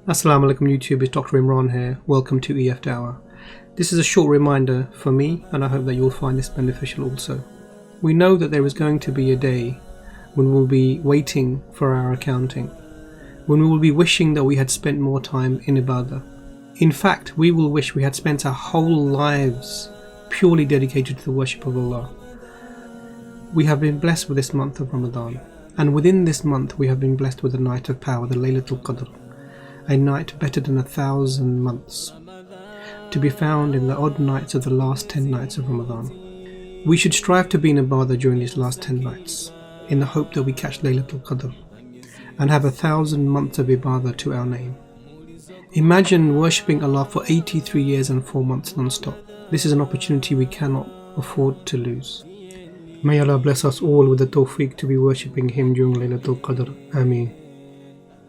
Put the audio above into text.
Assalamu alaikum YouTube, it's Dr. Imran here. Welcome to EFDawah. This is a short reminder for me, and I hope that you'll find this beneficial also. We know that there is going to be a day when we'll be waiting for our accounting, when we will be wishing that we had spent more time in Ibaadah. In fact, we will wish we had spent our whole lives purely dedicated to the worship of Allah. We have been blessed with this month of Ramadan, and within this month we have been blessed with the night of power, the Laylatul Qadr, a night better than 1,000 months, to be found in the odd nights of the last 10 nights of Ramadan. We should strive to be in Ibaadah during these last 10 nights, in the hope that we catch Laylatul Qadr, and have 1,000 months of Ibaadah to our name. Imagine worshipping Allah for 83 years and 4 months non-stop. This is an opportunity we cannot afford to lose. May Allah bless us all with the tawfiq to be worshipping Him during Laylatul Qadr. Ameen.